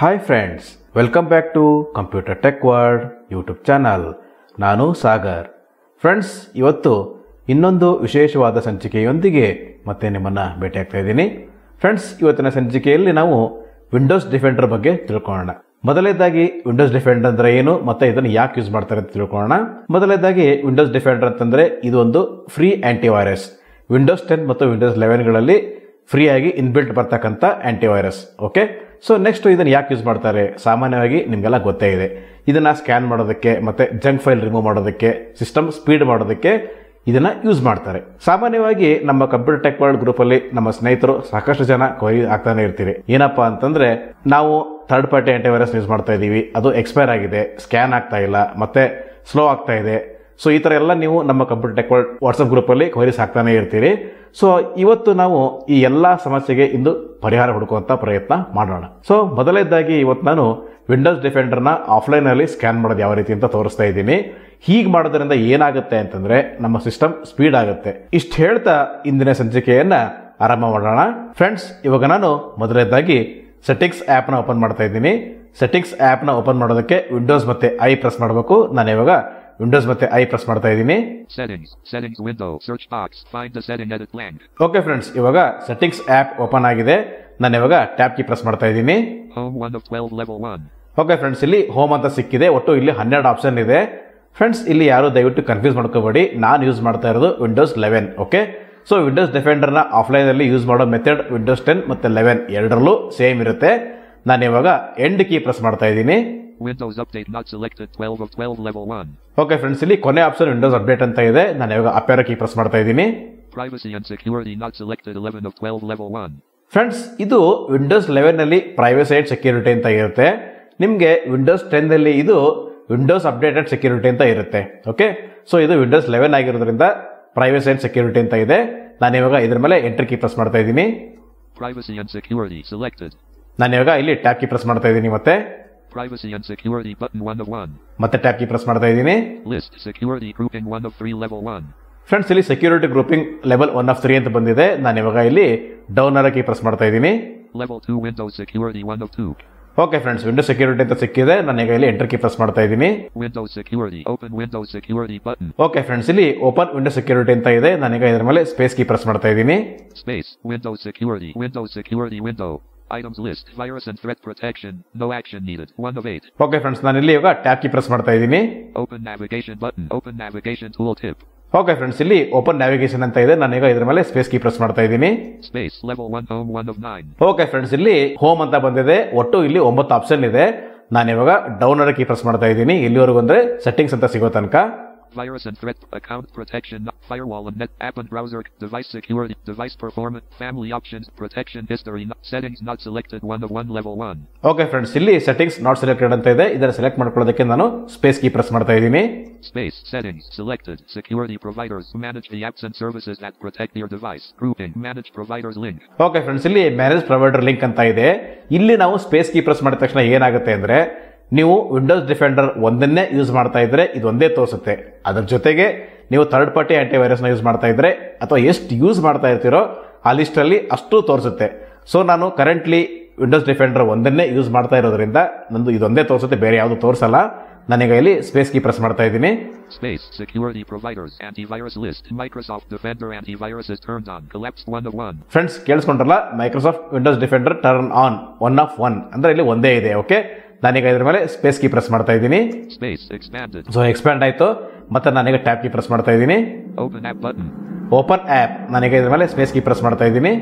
Hi friends, welcome back to computer tech world YouTube channel. ನಾನು Sagar. Friends, ಇವತ್ತು ಇನ್ನೊಂದು ವಿಶೇಷವಾದ ಸಂಚಿಕೆಯೊಂದಿಗೆ ಮತ್ತೆ ನಿಮ್ಮನ್ನು ಭೇಟಿಯಾಗ್ತಾ ಇದ್ದೀನಿ. ಫ್ರೆಂಡ್ಸ್, ಇವತ್ತಿನ ಸಂಚಿಕೆಯಲ್ಲಿ ನಾವು ವಿಂಡೋಸ್ ಡಿಫೆಂಡರ್ ಬಗ್ಗೆ ತಿಳ್ಕೊಳ್ಳೋಣ. ಮೊದಲನೇದಾಗಿ ವಿಂಡೋಸ್ ಡಿಫೆಂಡರ್ ಅಂದ್ರೆ ಏನು ಮತ್ತೆ ಇದನ್ನು ಯಾಕೆ ಯೂಸ್ ಮಾಡ್ತಾರೆ ಅಂತ ತಿಳ್ಕೊಳ್ಳೋಣ. ಮೊದಲನೇದಾಗಿ ವಿಂಡೋಸ್ ಡಿಫೆಂಡರ್ ಅಂತಂದ್ರೆ ಇದು ಒಂದು ಫ್ರೀ ಆಂಟಿವೈರಸ್. ವಿಂಡೋಸ್ 10 ಮತ್ತು ವಿಂಡೋಸ್ 11ಗಳಲ್ಲಿ ಫ್ರೀ ಆಗಿ ಇನ್ಬಿಲ್ಟ್ ಬರ್ತಕ್ಕಂಥ ಆಂಟಿವೈರಸ್. ಓಕೆ, ಸೊ ನೆಕ್ಸ್ಟ್ ಇದನ್ನು ಯಾಕೆ ಯೂಸ್ ಮಾಡ್ತಾರೆ? ಸಾಮಾನ್ಯವಾಗಿ ನಿಮಗೆಲ್ಲ ಗೊತ್ತೇ ಇದೆ. ಇದನ್ನ ಸ್ಕ್ಯಾನ್ ಮಾಡೋದಕ್ಕೆ ಮತ್ತೆ ಜಂಕ್ ಫೈಲ್ ರಿಮೂವ್ ಮಾಡೋದಕ್ಕೆ, ಸಿಸ್ಟಮ್ ಸ್ಪೀಡ್ ಮಾಡೋದಕ್ಕೆ ಇದನ್ನ ಯೂಸ್ ಮಾಡ್ತಾರೆ. ಸಾಮಾನ್ಯವಾಗಿ ನಮ್ಮ ಕಂಪ್ಯೂಟರ್ ಟೆಕ್ ವರ್ಲ್ಡ್ ಗ್ರೂಪ್ ಅಲ್ಲಿ ನಮ್ಮ ಸ್ನೇಹಿತರು ಸಾಕಷ್ಟು ಜನ ಕ್ವೈರಿ ಆಗ್ತಾನೆ ಇರ್ತೀರಿ. ಏನಪ್ಪಾ ಅಂತಂದ್ರೆ, ನಾವು ಥರ್ಡ್ ಪಾರ್ಟಿ ಆಂಟಿವೈರಸ್ ಯೂಸ್ ಮಾಡ್ತಾ ಇದೀವಿ, ಅದು ಎಕ್ಸ್ಪೈರ್ ಆಗಿದೆ, ಸ್ಕ್ಯಾನ್ ಆಗ್ತಾ ಇಲ್ಲ, ಮತ್ತೆ ಸ್ಲೋ ಆಗ್ತಾ ಇದೆ. ಸೊ ಈ ತರ ಎಲ್ಲ ನೀವು ನಮ್ಮ computer tech world WhatsApp group ಅಲ್ಲಿ ಕ್ವೈರೀಸ್ ಹಾಕ್ತಾನೆ ಇರ್ತೀರಿ. ಸೊ ಇವತ್ತು ನಾವು ಈ ಎಲ್ಲಾ ಸಮಸ್ಯೆಗೆ ಇಂದು ಪರಿಹಾರ ಹುಡುಕುವಂತ ಪ್ರಯತ್ನ ಮಾಡೋಣ. ಸೊ ಮೊದಲನೇದಾಗಿ ಇವತ್ತು ನಾನು ವಿಂಡೋಸ್ ಡಿಫೆಂಡರ್ನ ಆಫ್ಲೈನ್ ಅಲ್ಲಿ ಸ್ಕ್ಯಾನ್ ಮಾಡೋದು ಯಾವ ರೀತಿ ಅಂತ ತೋರಿಸ್ತಾ ಇದ್ದೀನಿ. ಹೀಗೆ ಮಾಡೋದ್ರಿಂದ ಏನಾಗುತ್ತೆ ಅಂತಂದ್ರೆ ನಮ್ಮ ಸಿಸ್ಟಮ್ ಸ್ಪೀಡ್ ಆಗುತ್ತೆ. ಇಷ್ಟು ಹೇಳ್ತಾ ಇಂದಿನ ಸಂಚಿಕೆಯನ್ನ ಆರಂಭ ಮಾಡೋಣ. ಫ್ರೆಂಡ್ಸ್, ಇವಾಗ ನಾನು ಮೊದಲನೇದಾಗಿ ಸೆಟ್ಟಿಂಗ್ಸ್ ಆಪ್ ನ ಓಪನ್ ಮಾಡ್ತಾ ಇದ್ದೀನಿ. ಸೆಟ್ಟಿಂಗ್ಸ್ ಆಪ್ ನ ಓಪನ್ ಮಾಡೋದಕ್ಕೆ ವಿಂಡೋಸ್ ಮತ್ತೆ ಐ ಪ್ರೆಸ್ ಮಾಡಬೇಕು. ನಾನು ಇವಾಗ ವಿಂಡೋಸ್ ಮತ್ತೆ ಐ ಪ್ರೆಸ್ ಮಾಡ್ತಾ ಇದ್ದೀನಿ. Settings window, search box, find the setting edit blank. Okay friends, ಇವಾಗ ಸೆಟ್ಟಿಂಗ್ಸ್ ಆಪ್ ಓಪನ್ ಆಗಿದೆ. ನಾನು ಇವಾಗ ಟ್ಯಾಬ್ ಕೀ ಪ್ರೆಸ್ ಮಾಡ್ತಾ ಇದ್ದೀನಿ. Home 1 of 12 level 1. Okay friends, ಇಲ್ಲಿ ಹೋಮ್ ಅಂತ ಸಿಕ್ಕಿದೆ. ಒಟ್ಟು ಇಲ್ಲಿ 12 ಆಪ್ಷನ್ ಇದೆ. ಫ್ರೆಂಡ್ಸ್, ಇಲ್ಲಿ ಯಾರು ದಯವಿಟ್ಟು ಕನ್ಫ್ಯೂಸ್ ಮಾಡ್ಕೋಬೇಡಿ, ನಾನು ಯೂಸ್ ಮಾಡ್ತಾ ಇರೋದು ವಿಂಡೋಸ್ 11. ಓಕೆ, ಸೊ ವಿಂಡೋಸ್ ಡಿಫೆಂಡರ್ನ ಆಫ್ಲೈನ್ ಅಲ್ಲಿ ಯೂಸ್ ಮಾಡೋ ಮೆಥಡ್ ವಿಂಡೋಸ್ 10 ಮತ್ತೆ 11 ಎರಡರಲ್ಲೂ ಸೇಮ್ ಇರುತ್ತೆ. ನಾನು ಇವಾಗ ಎಂಡ್ ಕೀ ಪ್ರೆಸ್ ಮಾಡ್ತಾ ಇದ್ದೀನಿ. Windows update not selected 12 of 12 level 1. Okay friends, ಇಲ್ಲಿ ಕೊನೆ ಆಪ್ಷನ್ ವಿಂಡೋಸ್ ಅಪ್ಡೇಟ್ ಅಂತ ಇದೆ. ನಾನು ಇವಾಗ ಅಪ್ ಏರೋ ಕೀ ಪ್ರೆಸ್ ಮಾಡ್ತಾ ಇದ್ದೀನಿ. Privacy and security not selected 11 of 12 level 1. Friends, ಇದು ವಿಂಡೋಸ್ 11 ನಲ್ಲಿ ಪ್ರೈವಸಿ ಅಂಡ್ ಸೆಕ್ಯೂರಿಟಿ ಅಂತ ಇರುತ್ತೆ. ನಿಮಗೆ ವಿಂಡೋಸ್ 10 ನಲ್ಲಿ ಇದು ವಿಂಡೋಸ್ ಅಪ್ಡೇಟೆಡ್ ಸೆಕ್ಯೂರಿಟಿ ಅಂತ ಇರುತ್ತೆ. ಓಕೆ, ಸೊ ಇದು ವಿಂಡೋಸ್ 11 ಆಗಿರೋದ್ರಿಂದ ಪ್ರೈವಸಿ ಅಂಡ್ ಸೆಕ್ಯೂರಿಟಿ ಅಂತ ಇದೆ. ನಾನು ಇವಾಗ ಇದ್ರ ಮೇಲೆ ಎಂಟರ್ ಕೀ ಪ್ರೆಸ್ ಮಾಡ್ತಾ ಇದ್ದೀನಿ. Privacy and security selected. ನಾನು ಇವಾಗ ಇಲ್ಲಿ ಟ್ಯಾಬ್ ಕೀ ಪ್ರೆಸ್ ಮಾಡ್ತಾ ಇದ್ದೀನಿ. Privacy and security button 1 of 1. ಮತ್ತೆ ಟ್ಯಾಬ್ ಕೀ ಪ್ರೆಸ್ ಮಾಡ್ತಾ ಇದ್ದೀನಿ. List security grouping 1 of 3 level 1. Friends, ಇಲ್ಲಿ ಸೆಕ್ಯೂರಿಟಿ ಗ್ರೂಪಿಂಗ್ ಲೆವೆಲ್ 1 of 3 ಅಂತ ಬಂದಿದೆ. ನಾನು ಇವಾಗ ಇಲ್ಲಿ ಡೌನ್ ಆರೋ ಕೀ ಪ್ರೆಸ್ ಮಾಡ್ತಾ ಇದ್ದೀನಿ. Level 2 Windows security 1 of 2. Okay friends, Windows security ಅಂತ ಸಿಕ್ಕಿದೆ. ನಾನು ಈಗ ಇಲ್ಲಿ ಎಂಟರ್ ಕೀ ಪ್ರೆಸ್ ಮಾಡ್ತಾ ಇದ್ದೀನಿ. Windows security open Windows security button. Okay friends, ಇಲ್ಲಿ ಓಪನ್ ವಿಂಡೋಸ್ ಸೆಕ್ಯೂರಿಟಿ ಅಂತ ಇದೆ. ನಾನೀಗ ಇದರ ಮೇಲೆ ಸ್ಪೇಸ್ ಕೀ ಪ್ರೆಸ್ ಮಾಡ್ತಾ ಇದ್ದೀನಿ. Space Windows security window. Items list virus and threat protection. No action needed 1 of 8. Okay friends, ನಾನು ಇಲ್ಲಿ ಇವಾಗ ಟ್ಯಾಬ್ ಕೀ ಪ್ರೆಸ್ ಮಾಡ್ತಾ ಇದ್ದೀನಿ. Open navigation button. Open navigation tooltip. Okay friends, ಇಲ್ಲಿ ಓಪನ್ ನ್ಯಾವಿಗೇಷನ್ ಅಂತ ಇದೆ. ನಾನೀಗ ಇದರ ಮೇಲೆ ಸ್ಪೇಸ್ ಕೀ ಪ್ರೆಸ್ ಮಾಡ್ತಾ ಇದ್ದೀನಿ. Space level 1 home 1 of 9. Okay friends, ಇಲ್ಲಿ ಹೋಮ್ ಅಂತ ಬಂದಿದೆ. ಒಟ್ಟು ಇಲ್ಲಿ 9 ಆಪ್ಷನ್ ಇದೆ. ನಾನು ಇವಾಗ ಡೌನ್ ಆರೋ ಕೀ ಪ್ರೆಸ್ ಮಾಡ್ತಾ ಇದ್ದೀನಿ. ಇಲ್ಲಿವರೆಗೂ ಅಂದ್ರೆ ಸೆಟ್ಟಿಂಗ್ಸ್ ಅಂತ ಸಿಗೋ ತನಕ. Virus and threat, account protection, firewall and net, app and browser, device security, device performance, family options, protection history, settings not selected 1 of 1 level 1. Okay friends, ಇಲ್ಲಿ ಸೆಟ್ಟಿಂಗ್ಸ್ ನಾಟ್ ಸೆಲೆಕ್ಟೆಡ್ ಅಂತ ಇದೆ. ಇದನ್ನ ಸೆಲೆಕ್ಟ್ ಮಾಡ್ಕೊಳ್ಳೋದಕ್ಕೆ ನಾನು space key press ಮಾಡ್ತಾ ಇದ್ದೀನಿ. Space settings selected. Security providers manage the apps and services that protect your device. Grouping manage providers link. Okay friends, ಇಲ್ಲಿ manage provider link ಅಂತ ಇದೆ. ಇಲ್ಲಿ ನಾವು ಸ್ಪೇಸ್ ಕೀ ಪ್ರೆಸ್ ಮಾಡಿದ ತಕ್ಷಣ ಏನಾಗುತ್ತೆ ಅಂದ್ರೆ, ನೀವು ವಿಂಡೋಸ್ ಡಿಫೆಂಡರ್ ಒಂದನ್ನೇ ಯೂಸ್ ಮಾಡ್ತಾ ಇದ್ರೆ ಇದು ಒಂದೇ ತೋರಿಸುತ್ತೆ. ಅದರ ಜೊತೆಗೆ ನೀವು ಥರ್ಡ್ ಪಾರ್ಟಿ ಆಂಟಿವೈರಸ್ನ ಯೂಸ್ ಮಾಡ್ತಾ ಇದ್ರೆ ಅಥವಾ ಎಷ್ಟು ಯೂಸ್ ಮಾಡ್ತಾ ಇರ್ತೀರೋ ಆ ಲಿಸ್ಟ್ ಅಲ್ಲಿ ಅಷ್ಟು ತೋರಿಸುತ್ತೆ. ಸೊ ನಾನು ಕರೆಂಟ್ಲಿ ವಿಂಡೋಸ್ ಡಿಫೆಂಡರ್ ಒಂದನ್ನೇ ಯೂಸ್ ಮಾಡ್ತಾ ಇರೋದ್ರಿಂದ ನಂದು ಇದೊಂದೇ ತೋರಿಸುತ್ತೆ, ಬೇರೆ ಯಾವುದು ತೋರಿಸಲ್ಲ. ನಾನೀಗ ಇಲ್ಲಿ ಸ್ಪೇಸ್ ಕೀ ಪ್ರೆಸ್ ಮಾಡ್ತಾ ಇದ್ದೀನಿ. Space security providers antivirus list Microsoft Defender antivirus is turned on collapsed 1 of 1. Friends, ಕೇಳಿಸ್ಕೊಂಡ್ರಲ್ಲ, Microsoft Windows Defender turn on 1 of 1 ಅಂದ್ರೆ ಇಲ್ಲಿ ಒಂದೇ ಇದೆ. ಓಕೆ, ನಾನೀಗ ಇದ್ರ ಮೇಲೆ ಸ್ಪೇಸ್ ಕೀ ಪ್ರೆಸ್ ಮಾಡ್ತಾ ಇದ್ದೀನಿ. Space expanded. ಸೊ ಎಕ್ಸ್ಪ್ಯಾಂಡ್ ಆಯ್ತು. ಮತ್ತೆ ನಾನೀಗ ಟ್ಯಾಬ್ ಕೀ ಪ್ರೆಸ್ ಮಾಡ್ತಾ ಇದ್ದೀನಿ. Open app button. Open app. ನಾನೀಗ ಇದ್ರ ಮೇಲೆ ಸ್ಪೇಸ್ ಕೀ ಪ್ರೆಸ್ ಮಾಡ್ತಾ ಇದ್ದೀನಿ.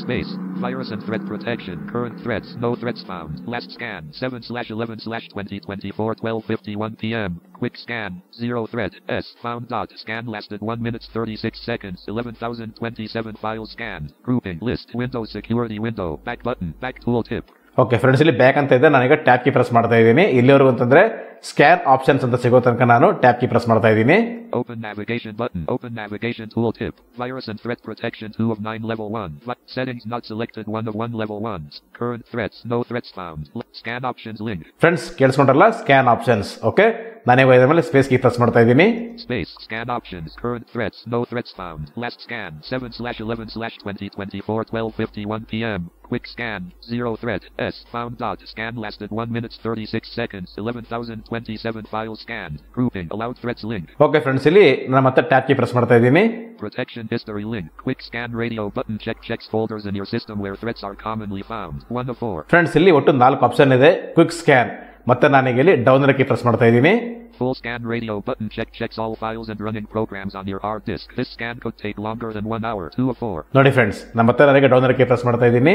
Space virus and threat protection. Current threats. No threats found. Last scan 7/11/2024 12:51 p.m. Quick scan 0 threat. S found dot. Scan lasted 1 minute 36 seconds. 11,027 files scanned. Grouping list. Windows security window. Back button. Back tooltip. Okay friends, ಇಲ್ಲಿ back ಅಂತ ಇದೆ. ನಾನೀಗ tab key press ಮಾಡ್ತಾ ಇದ್ದೀನಿ. ಇಲ್ಲಿವರೆಗೂ ಅಂತಂದ್ರೆ scan options ಅಂತ ಸಿಗೋ ತನಕ ನಾನು ಟ್ಯಾಬ್ ಕೀ ಪ್ರೆಸ್ ಮಾಡ್ತಾ ಇದ್ದೀನಿ. Open navigation button. Open navigation tooltip. Virus and threat protection 2 of 9 level 1. Settings not selected 1 of 1 level 1. Current threats. No threats found. Scan options link. Friends, ಕೇಳಿಸ್ಕೊಂಡ್ರಲ್ಲ, scan options. Okay, ನಾನೀಗ ಇದರ ಮೇಲೆ space key press ಮಾಡ್ತಾ ಇದ್ದೀನಿ. Space. Scan options. Current threats. No threats found. Last scan 7/11/2024 12:51 p.m. Quick scan. 0 threat. S. Found. Dot. Scan lasted 1 minute 36 seconds. 11,027 files scanned. Grouping. Allowed threats link. Okay friends, ಇಲ್ಲಿ ನಾನು ಮತ್ತೆ tab key press ಮಾಡ್ತಾ ಇದ್ದೀನಿ. Protection history link. Quick scan radio button. Checks folders in your system where threats are commonly found. 1 of 4. Friends, ಇಲ್ಲಿ ಒಟ್ಟು 4 option ಇದೆ. Quick scan, ಮತ್ತೆ ನಾನೀಗ ಇಲ್ಲಿ ಡೌನ್ ಕೀ ಪ್ರೆಸ್ ಮಾಡ್ತಾ ಇದ್ದೀನಿ. Full scan radio button. Checks all files and running programs on your hard disk. This scan could take longer than 1 hour. 2 of 4. ನೋಡಿ friends, ನಾನು ಮತ್ತೆ ನಾನೀಗ ಡೌನ್ ಕೀ ಪ್ರೆಸ್ ಮಾಡ್ತಾ ಇದ್ದೀನಿ.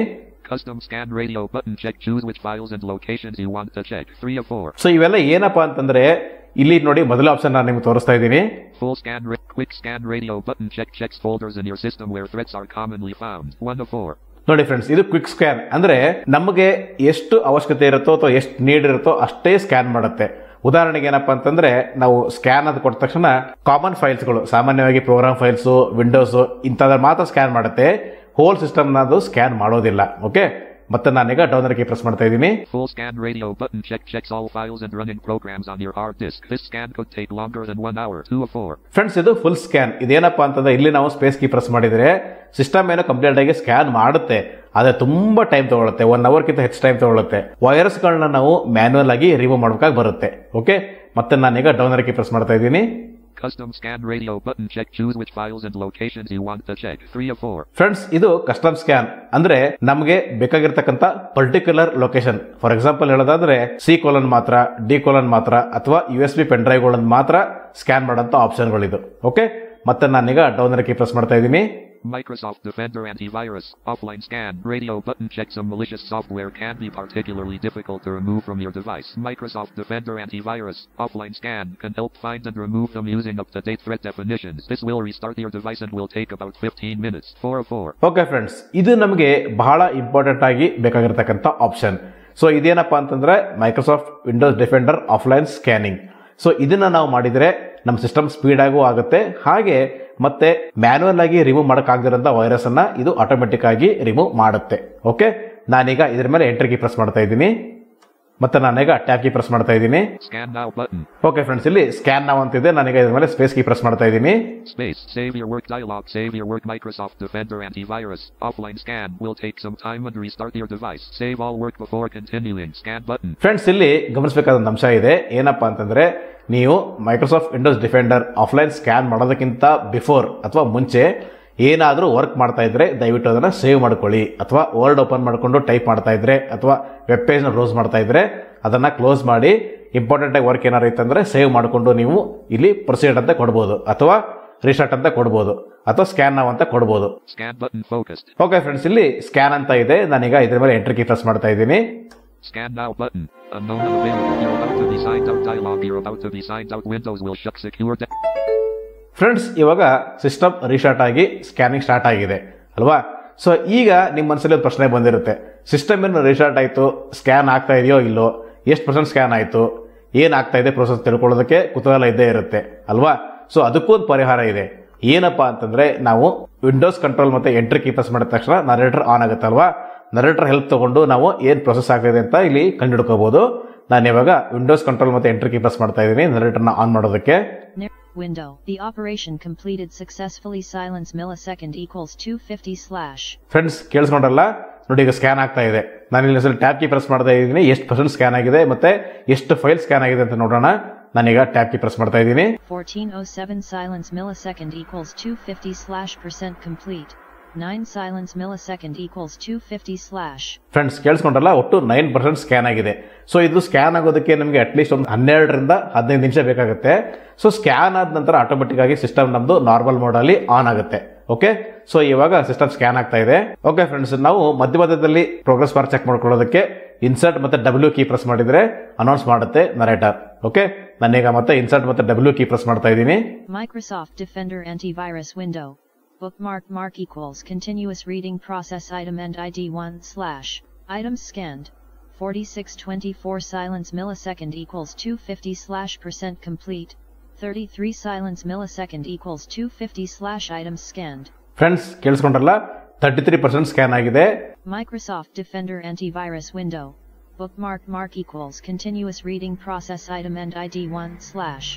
Custom scan radio button. Choose which files and locations you want to check. 3 of 4. So ಇವೆಲ್ಲ ಏನಪ್ಪಾ ಅಂತಂದ್ರೆ, ಇಲ್ಲಿ ನೋಡಿ ಮೊದಲ ಆಪ್ಷನ್ ನಾನು ನಿಮ್ಗೆ ತೋರಿಸ್ತಾ ಇದ್ದೀನಿ. Full scan quick scan radio button. Checks folders in your system where threats are commonly found. 1 of 4. ನೋಡಿ ಫ್ರೆಂಡ್ಸ್, ಇದು ಕ್ವಿಕ್ ಸ್ಕ್ಯಾನ್ ಅಂದ್ರೆ ನಮಗೆ ಎಷ್ಟು ಅವಶ್ಯಕತೆ ಇರುತ್ತೋ ಅಥವಾ ಎಷ್ಟು ನೀಡ್ ಇರುತ್ತೋ ಅಷ್ಟೇ ಸ್ಕ್ಯಾನ್ ಮಾಡುತ್ತೆ. ಉದಾಹರಣೆಗೆ ಏನಪ್ಪಾ ಅಂತಂದ್ರೆ, ನಾವು ಸ್ಕ್ಯಾನ್ ಅದು ಕೊಟ್ಟ ತಕ್ಷಣ ಕಾಮನ್ ಫೈಲ್ಸ್ಗಳು, ಸಾಮಾನ್ಯವಾಗಿ ಪ್ರೋಗ್ರಾಮ್ ಫೈಲ್ಸ್, ವಿಂಡೋಸ್ ಇಂಥದ್ರ ಮಾತ್ರ ಸ್ಕ್ಯಾನ್ ಮಾಡುತ್ತೆ. ಹೋಲ್ ಸಿಸ್ಟಮ್ ಅದು ಸ್ಕ್ಯಾನ್ ಮಾಡೋದಿಲ್ಲ. ಓಕೆ, ಮತ್ತೆ ನಾನೀಗ ಡೌನ್ ಕೀ ಪ್ರೆಸ್ ಮಾಡ್ತಾ ಇದ್ದೀನಿ. Full scan radio button. Checks all files and running programs on your hard disk. This scan could take longer than 1 hour. 2 of 4. Friends, ಇದು full scan. ಇದೇನಪ್ಪಾ ಅಂತಂದ್ರೆ, ಇಲ್ಲಿ ನಾವು ಸ್ಪೇಸ್ ಕೀ ಪ್ರೆಸ್ ಮಾಡಿದ್ರೆ system ಏನೋ complete ಆಗಿ scan ಮಾಡುತ್ತೆ, ಆದ್ರೆ ತುಂಬಾ ಟೈಮ್ ತಗೊಳುತ್ತೆ. 1 ಅವರ್ಗಿಂತ ಹೆಚ್ಚು ಟೈಮ್ ತಗೊಳುತ್ತೆ. ವೈರಸ್ಗಳನ್ನ ನಾವು ಮ್ಯಾನ್ಯುವಲ್ ಆಗಿ ರಿಮೂವ್ ಮಾಡಬೇಕಾಗಿ ಬರುತ್ತೆ. ಓಕೆ, ಮತ್ತೆ ನಾನೀಗ ಡೌನ್ ಕೀ ಪ್ರೆಸ್ ಮಾಡ್ತಾ ಇದ್ದೀನಿ. Custom scan radio button. Choose which files and locations you want to check. 3 of 4. Friends, ಇದು ಕಸ್ಟಮ್ ಸ್ಕ್ಯಾನ್ ಅಂದ್ರೆ ನಮಗೆ ಬೇಕಾಗಿರ್ತಕ್ಕಂಥ ಪರ್ಟಿಕ್ಯುಲರ್ ಲೊಕೇಶನ್. ಫಾರ್ ಎಕ್ಸಾಂಪಲ್ ಹೇಳೋದಾದ್ರೆ C: ಮಾತ್ರ, D: ಮಾತ್ರ, ಅಥವಾ USB ಪೆನ್ ಡ್ರೈವ್ ಗಳನ್ನು ಮಾತ್ರ ಸ್ಕ್ಯಾನ್ ಮಾಡೋಂಥ ಆಪ್ಷನ್ಗಳಿದು. ಓಕೆ, ಮತ್ತೆ ನಾನೀಗ ಡೌನ್ ಕೀ ಪ್ರೆಸ್ ಮಾಡ್ತಾ ಇದ್ದೀನಿ. Microsoft Defender Antivirus. Offline scan radio button. Some malicious software can be particularly difficult to remove from your device. Microsoft Defender Antivirus. Offline scan can help find and remove them using up-to-date threat definitions. This will restart your device and will take about 15 minutes. 4 of 4. Okay friends, ಇದು ನಮಗೆ ಬಹಳ important ಆಗಿ ಬೇಕಾಗಿರ್ತಕ್ಕಂಥ option. So ಇದೇನಪ್ಪಾ ಅಂತಂದ್ರೆ Microsoft Windows defender offline scanning. So ಇದನ್ನ ನಾವು ಮಾಡಿದ್ರೆ ನಮ್ಮ ಸಿಸ್ಟಮ್ ಸ್ಪೀಡ್ ಆಗೂ ಆಗುತ್ತೆ, ಹಾಗೆ ಮತ್ತೆ ಮ್ಯಾನ್ಯುವಲ್ ಆಗಿ ರಿಮೂವ್ ಮಾಡಕ್ಕಾಗದಿರೋಂಥ ವೈರಸ್ ಅನ್ನ ಇದು ಆಟೋಮೆಟಿಕ್ ಆಗಿ ರಿಮೂವ್ ಮಾಡುತ್ತೆ. ಓಕೆ, ನಾನೀಗ ಇದ್ರ ಮೇಲೆ ಎಂಟರ್ ಕೀ ಪ್ರೆಸ್ ಮಾಡ್ತಾ ಇದ್ದೀನಿ, ಮತ್ತೆ ನಾನೀಗ ಟ್ಯಾಬ್ ಕೀ ಪ್ರೆಸ್ ಮಾಡ್ತಾ ಇದ್ದೀನಿ. ಓಕೆ ಫ್ರೆಂಡ್ಸ್, ಇಲ್ಲಿ ಸ್ಕ್ಯಾನ್ ನೌ ಅಂತಿದೆ. ನಾನೀಗ ಇದ್ರ ಮೇಲೆ ಸ್ಪೇಸ್ ಕೀ ಪ್ರೆಸ್ ಮಾಡ್ತಾ ಇದ್ದೀನಿ. Space. Save your work dialog. Save your work. Microsoft Defender Antivirus. Offline scan will take some time and restart your device. Save all work before continuing. Scan button. Friends, ಇಲ್ಲಿ ಗಮನಿಸಬೇಕಾದ ಅಂಶ ಇದೆ. ಏನಪ್ಪಾ ಅಂತಂದ್ರೆ, ನೀವು Microsoft Windows defender offline scan ಮಾಡೋದಕ್ಕಿಂತ before ಅಥವಾ ಮುಂಚೆ ಏನಾದರೂ ವರ್ಕ್ ಮಾಡ್ತಾ ಇದ್ರೆ ದಯವಿಟ್ಟು ಅದನ್ನ ಸೇವ್ ಮಾಡ್ಕೊಳ್ಳಿ. ಅಥವಾ ವರ್ಡ್ ಓಪನ್ ಮಾಡಿಕೊಂಡು ಟೈಪ್ ಮಾಡ್ತಾ ಇದ್ರೆ ಅಥವಾ ವೆಬ್ ಪೇಜ್ನ ಬ್ರೌಸ್ ಮಾಡ್ತಾ ಇದ್ರೆ ಅದನ್ನ ಕ್ಲೋಸ್ ಮಾಡಿ, ಇಂಪಾರ್ಟೆಂಟ್ ಆಗಿ ವರ್ಕ್ ಏನಾರು ಇತ್ತಂದ್ರೆ ಸೇವ್ ಮಾಡಿಕೊಂಡು ನೀವು ಇಲ್ಲಿ ಪ್ರೊಸೀಡ್ ಅಂತ ಕೊಡ್ಬೋದು, ಅಥವಾ ರಿಸ್ಟಾರ್ಟ್ ಅಂತ ಕೊಡ್ಬೋದು, ಅಥವಾ ಸ್ಕ್ಯಾನ್ ನೌ ಅಂತ ಕೊಡ್ಬೋದು. ಓಕೆ ಫ್ರೆಂಡ್ಸ್, ಇಲ್ಲಿ ಸ್ಕ್ಯಾನ್ ಅಂತ ಇದೆ. ನಾನೀಗ ಇದ್ರ ಮೇಲೆ ಎಂಟರ್ ಕೀ ಪ್ರೆಸ್ ಮಾಡ್ತಾ ಇದ್ದೀನಿ. Scan now button. Unknown available. You're about to be signed out dialog. You're about to be signed out. Windows will shut secure. Friends, ಇವಾಗ ಸಿಸ್ಟಮ್ ರೀಸ್ಟಾರ್ಟ್ ಆಗಿ ಸ್ಕ್ಯಾನಿಂಗ್ ಸ್ಟಾರ್ಟ್ ಆಗಿದೆ ಅಲ್ವಾ? ಸೊ ಈಗ ನಿಮ್ಮ ಮನಸ್ಸಲ್ಲಿ ಒಂದು ಪ್ರಶ್ನೆ ಬಂದಿರುತ್ತೆ, ಸಿಸ್ಟಮ್ ಏನು ರೀಸ್ಟಾರ್ಟ್ ಆಯಿತು, ಸ್ಕ್ಯಾನ್ ಆಗ್ತಾ ಇದೆಯೋ ಇಲ್ಲೋ, ಎಷ್ಟು % ಸ್ಕ್ಯಾನ್ ಆಯಿತು, ಏನಾಗ್ತಾ ಇದೆ ಪ್ರೋಸೆಸ್ ತಿಳ್ಕೊಳ್ಳೋದಕ್ಕೆ ಕುತೂಹಲ ಇದ್ದೇ ಇರುತ್ತೆ ಅಲ್ವಾ? ಸೊ ಅದಕ್ಕೂ ಒಂದು ಪರಿಹಾರ ಇದೆ. ಏನಪ್ಪಾ ಅಂತಂದ್ರೆ, ನಾವು ವಿಂಡೋಸ್ ಕಂಟ್ರೋಲ್ ಮತ್ತೆ ಎಂಟರ್ ಕೀ ಪ್ರೆಸ್ ಮಾಡಿದ ತಕ್ಷಣ ನರೇಟರ್ ಆನ್ ಆಗುತ್ತೆ ಅಲ್ವಾ? ನರೇಟರ್ ಹೆಲ್ಪ್ ತಗೊಂಡು ನಾವು ಏನ್ ಪ್ರೊಸೆಸ್ ಆಗ್ತಿದೆ ಅಂತ ಇಲ್ಲಿ ಕಂಡುಹಿಡ್ಕೋಬಹುದು. ನಾನು ಇವಾಗ ವಿಂಡೋಸ್ ಕಂಟ್ರೋಲ್ ಮತ್ತೆ ಎಂಟರ್ ಕೀ ಪ್ರೆಸ್ ಮಾಡ್ತಾ ಇದ್ದೀನಿ ನರೇಟರ್ನ ಆನ್ ಮಾಡೋದಕ್ಕೆ. Window. The operation completed successfully. Silence millisecond equals 250/. Friends, ಕೇಳಿಸ್ಕೊಂಡ್ರಲ್ಲ? ನೋಡಿ, ಈಗ ಸ್ಕ್ಯಾನ್ ಆಗ್ತಾ ಇದೆ. ನಾನು ಇಲ್ಲಿ ಟ್ಯಾಬ್ ಕೀ ಪ್ರೆಸ್ ಮಾಡ್ತಾ ಇದ್ದೀನಿ. ಎಷ್ಟು % ಸ್ಕ್ಯಾನ್ ಆಗಿದೆ ಮತ್ತೆ ಎಷ್ಟು ಫೈಲ್ ಸ್ಕ್ಯಾನ್ ಆಗಿದೆ ಅಂತ ನೋಡೋಣ. ನಾನೀಗ ಟ್ಯಾಬ್ ಕೀ ಪ್ರೆಸ್ ಮಾಡ್ತಾ ಇದ್ದೀನಿ. 1407 silence millisecond equals 250/% complete. 9 silence millisecond equals 250/. Friends, ಕೇಳಿಸ್ಕೊಂಡ್ರಲ್ಲ? ಒಟ್ಟು 9% ಸ್ಕ್ಯಾನ್ ಆಗಿದೆ. ಸೊ ಇದು ಸ್ಕ್ಯಾನ್ ಆಗೋದಕ್ಕೆ ನಮಗೆ ಅಟ್ಲೀಸ್ಟ್ ಒಂದು 12 ರಿಂದ 15 ನಿಮಿಷ ಬೇಕಾಗುತ್ತೆ. ಸೊ ಸ್ಕ್ಯಾನ್ ಆದ ನಂತರ ಆಟೋಮೆಟಿಕ್ ಆಗಿ ಸಿಸ್ಟಮ್ ನಮ್ದು ನಾರ್ಮಲ್ ಮೋಡ್ ಅಲ್ಲಿ ಆನ್ ಆಗುತ್ತೆ. ಓಕೆ, ಸೊ ಇವಾಗ ಸಿಸ್ಟಮ್ ಸ್ಕ್ಯಾನ್ ಆಗ್ತಾ ಇದೆ. ಓಕೆ ಫ್ರೆಂಡ್ಸ್, ನಾವು ಮಧ್ಯದಲ್ಲಿ ಪ್ರೋಗ್ರೆಸ್ ಬಾರ್ ಚೆಕ್ ಮಾಡ್ಕೊಳ್ಳೋದಕ್ಕೆ ಇನ್ಸರ್ಟ್ ಮತ್ತೆ W ಕೀ ಪ್ರೆಸ್ ಮಾಡಿದ್ರೆ ಅನೌನ್ಸ್ ಮಾಡುತ್ತೆ ನರೇಟರ್. ಓಕೆ, ನಾನೀಗ ಮತ್ತೆ ಇನ್ಸರ್ಟ್ ಮತ್ತೆ W ಕೀ ಪ್ರೆಸ್ ಮಾಡ್ತಾ ಇದ್ದೀನಿ. Microsoft Defender Antivirus window. Bookmark mark equals continuous reading process item and ID 1/ items scanned 4624 silence millisecond equals 250/% complete 33 silence millisecond equals 250/ items scanned. Friends, ಕೇಳಿಸ್ಕೊಂಡ್ರಲ್ಲ? 33% scan ಆಗಿದೆ. Microsoft Defender Antivirus window. bookmark mark equals continuous reading process item and ID 1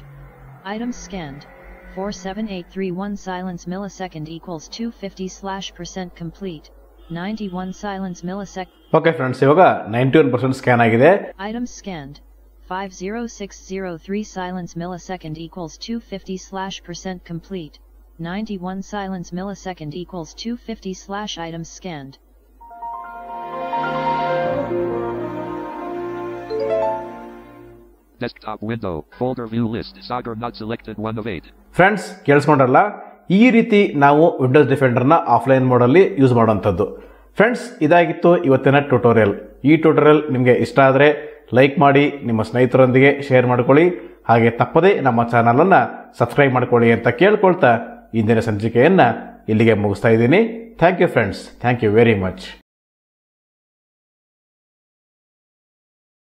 / item scanned 47831 silence millisecond equals 250% complete 91 silence millisecond. Okay friends, ಇವಾಗ 91% scan ಆಗಿದೆ. Item scanned 50603 silence millisecond equals 250% complete 91 silence millisecond equals 250 item scanned. Desktop window, folder view list, Sagar not selected 1 of 8. Friends, ಕೇಳಿಸ್ಕೊಂಡ್ರಲ್ಲ, ಈ ರೀತಿ ನಾವು Windows ಡಿಫೆಂಡರ್ನ offline ಮೋಡಲ್ಲಿ use ಮಾಡುವಂಥದ್ದು. Friends, ಇದಾಗಿತ್ತು ಇವತ್ತಿನ tutorial. ಈ ಟ್ಯುಟೋರಿಯಲ್ ನಿಮಗೆ ಇಷ್ಟ ಆದರೆ ಲೈಕ್ ಮಾಡಿ, ನಿಮ್ಮ ಸ್ನೇಹಿತರೊಂದಿಗೆ ಶೇರ್ ಮಾಡ್ಕೊಳ್ಳಿ, ಹಾಗೆ ತಪ್ಪದೇ ನಮ್ಮ ಚಾನಲನ್ನು ಸಬ್ಸ್ಕ್ರೈಬ್ ಮಾಡ್ಕೊಳ್ಳಿ ಅಂತ ಕೇಳ್ಕೊಳ್ತಾ ಇಂದಿನ ಸಂಚಿಕೆಯನ್ನು ಇಲ್ಲಿಗೆ ಮುಗಿಸ್ತಾ ಇದ್ದೀನಿ. Thank you friends, thank you very much.